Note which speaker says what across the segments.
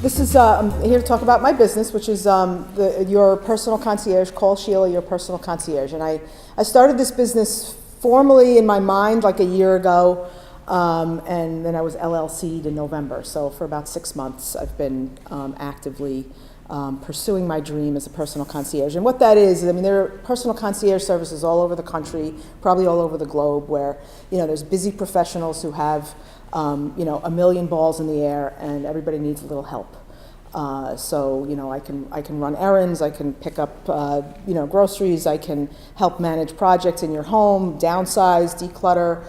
Speaker 1: This is, I'm here to talk about my business, which is your personal concierge, Call Sheilah, your personal concierge. And I started this business formally in my mind like a year ago, and then I was LLC'd in November. So for about 6 months, I've been actively pursuing my dream as a personal concierge. And what that is, I mean, there are personal concierge services all over the country, probably all over the globe, where, there's busy professionals who have a million balls in the air, and everybody needs a little help. So I can run errands, I can pick up groceries, I can help manage projects in your home, downsize, declutter.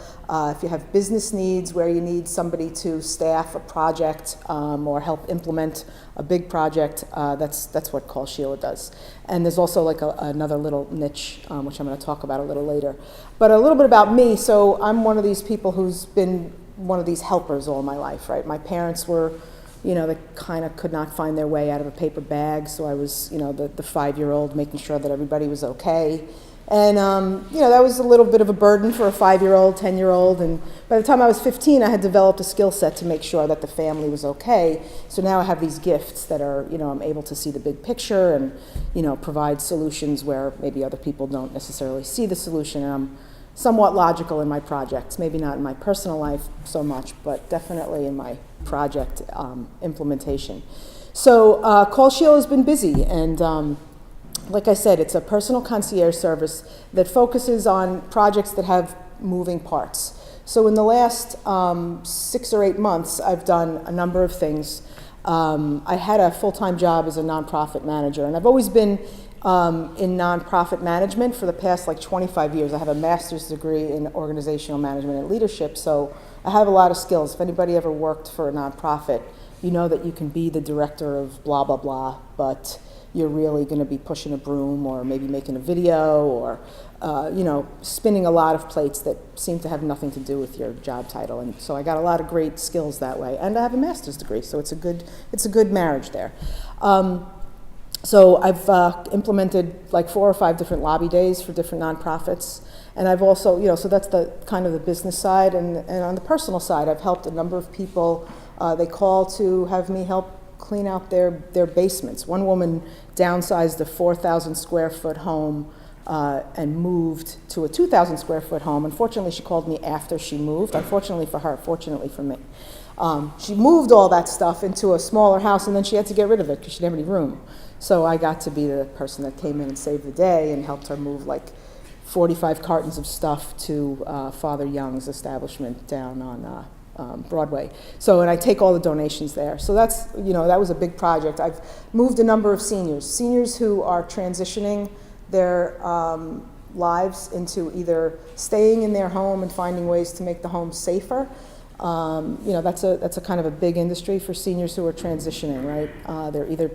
Speaker 1: If you have business needs where you need somebody to staff a project or help implement a big project, that's what Call Sheilah does. And there's also like another little niche, which I'm going to talk about a little later. But a little bit about me. So I'm one of these people who's been one of these helpers all my life, right? My parents were, they kind of could not find their way out of a paper bag, so I was, the 5-year-old making sure that everybody was okay. And, that was a little bit of a burden for a 5-year-old, 10-year-old, and by the time I was 15, I had developed a skill set to make sure that the family was okay. So now I have these gifts that are, I'm able to see the big picture and, provide solutions where maybe other people don't necessarily see the solution, and I'm somewhat logical in my projects, maybe not in my personal life so much, but definitely in my project implementation. So Call Sheilah has been busy, and like I said, it's a personal concierge service that focuses on projects that have moving parts. So in the last 6 or 8 months, I've done a number of things. I had a full-time job as a nonprofit manager, and I've always been in nonprofit management for the past 25 years. I have a master's degree in organizational management and leadership, so I have a lot of skills. If anybody ever worked for a nonprofit, you know that you can be the director of blah, blah, blah, but you're really going to be pushing a broom or maybe making a video or, spinning a lot of plates that seem to have nothing to do with your job title. And so I got a lot of great skills that way. And I have a master's degree, so it's a good marriage there. So I've implemented 4 or 5 different lobby days for different nonprofits, and I've also, so that's the kind of the business side, and on the personal side, I've helped a number of people. They call to have me help clean out their basements. One woman downsized a 4,000 square foot home and moved to a 2,000 square foot home. Unfortunately, she called me after she moved. Unfortunately for her, fortunately for me. She moved all that stuff into a smaller house, and then she had to get rid of it because she didn't have any room. So I got to be the person that came in and saved the day and helped her move 45 cartons of stuff to Father Young's establishment down on Broadway. So, and I take all the donations there. So that's, that was a big project. I've moved a number of seniors who are transitioning their lives into either staying in their home and finding ways to make the home safer. That's a kind of a big industry for seniors who are transitioning, right? They're either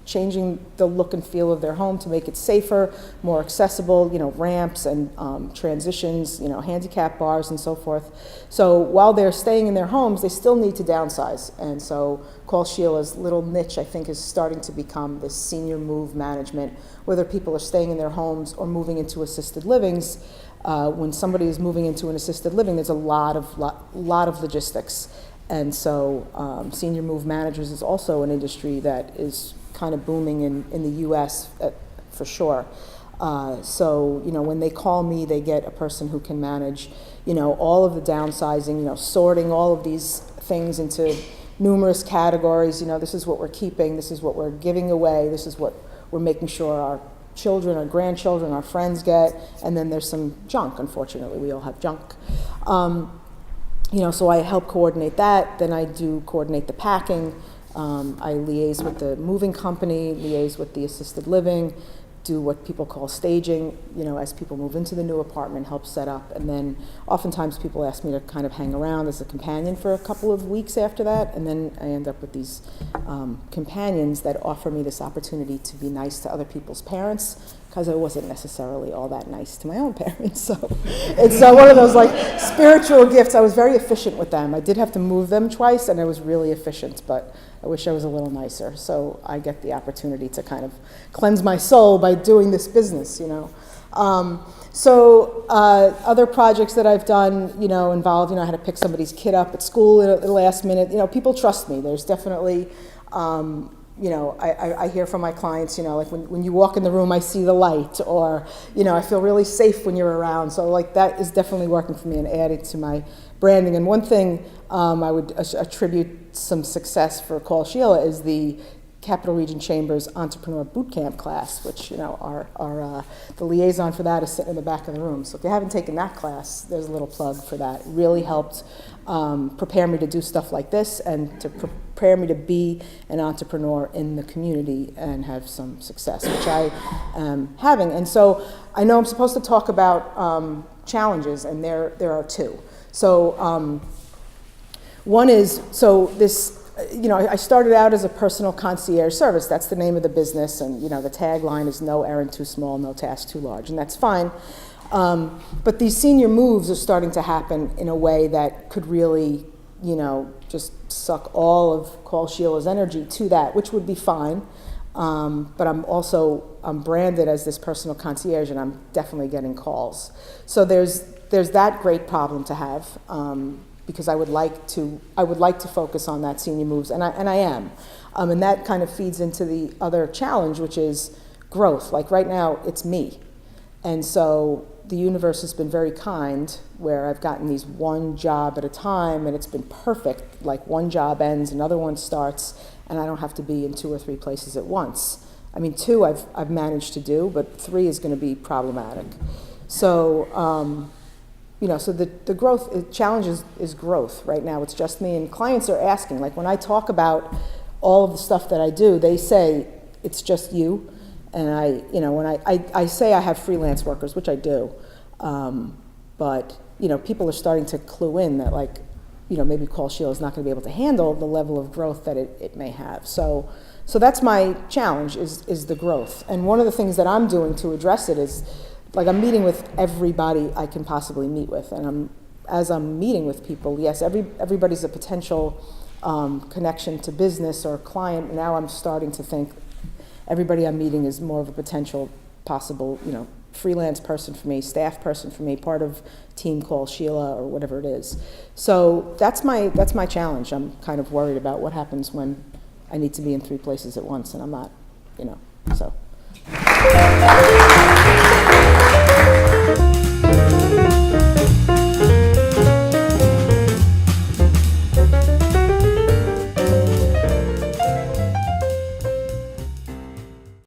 Speaker 1: changing the look and feel of their home to make it safer, more accessible, ramps and transitions, handicap bars and so forth. So while they're staying in their homes, they still need to downsize. And so Call Sheilah's little niche, I think, is starting to become this senior move management, whether people are staying in their homes or moving into assisted livings. When somebody is moving into an assisted living, there's a lot of logistics. And so senior move managers is also an industry that is kind of booming in the U.S. For sure. So, when they call me, they get a person who can manage, all of the downsizing, sorting all of these things into numerous categories. This is what we're keeping, this is what we're giving away, this is what we're making sure our children, our grandchildren, our friends get, and then there's some junk. Unfortunately, we all have junk. So I help coordinate that. Then I do coordinate the packing. I liaise with the moving company, liaise with the assisted living, do what people call staging, as people move into the new apartment, help set up. And then oftentimes people ask me to kind of hang around as a companion for a couple of weeks after that. And then I end up with these companions that offer me this opportunity to be nice to other people's parents, because I wasn't necessarily all that nice to my own parents. So it's one of those spiritual gifts. I was very efficient with them. I did have to move them twice, and I was really efficient, but I wish I was a little nicer. So I get the opportunity to kind of cleanse my soul by doing this business, Other projects that I've done, involve, I had to pick somebody's kid up at school at the last minute. People trust me. There's definitely, I hear from my clients, like when you walk in the room, I see the light, or, I feel really safe when you're around. So like that is definitely working for me and adding to my branding. And one thing I would attribute some success for Call Sheilah is the Capital Region Chamber's Entrepreneur Bootcamp class, which, the liaison for that is sitting in the back of the room. So if you haven't taken that class, there's a little plug for that. It really helped prepare me to do stuff like this and to prepare me to be an entrepreneur in the community and have some success, which I am having. And so I know I'm supposed to talk about challenges, and there are two. So one is, I started out as a personal concierge service. That's the name of the business, and the tagline is "No errand too small, no task too large," and that's fine. But these senior moves are starting to happen in a way that could really, just suck all of Call Sheilah's energy to that, which would be fine. But I'm branded as this personal concierge, and I'm definitely getting calls. So there's that great problem to have. Because I would like to focus on that senior moves, and I am, and that kind of feeds into the other challenge, which is growth. Like right now, it's me, and so the universe has been very kind, where I've gotten these one job at a time, and it's been perfect. Like one job ends, another one starts, and I don't have to be in 2 or 3 places at once. I mean, 2 I've managed to do, but 3 is going to be problematic. So. So the growth challenge is growth right now. It's just me, and clients are asking. Like when I talk about all of the stuff that I do, they say it's just you. And when I say I have freelance workers, which I do, but people are starting to clue in that maybe Call Sheilah is not going to be able to handle the level of growth that it may have. So that's my challenge is the growth. And one of the things that I'm doing to address it is, I'm meeting with everybody I can possibly meet with, and as I'm meeting with people, yes, everybody's a potential connection to business or client. Now I'm starting to think everybody I'm meeting is more of a potential possible, freelance person for me, staff person for me, part of Team Call Sheilah or whatever it is. So that's my challenge. I'm kind of worried about what happens when I need to be in 3 places at once, and I'm not, so.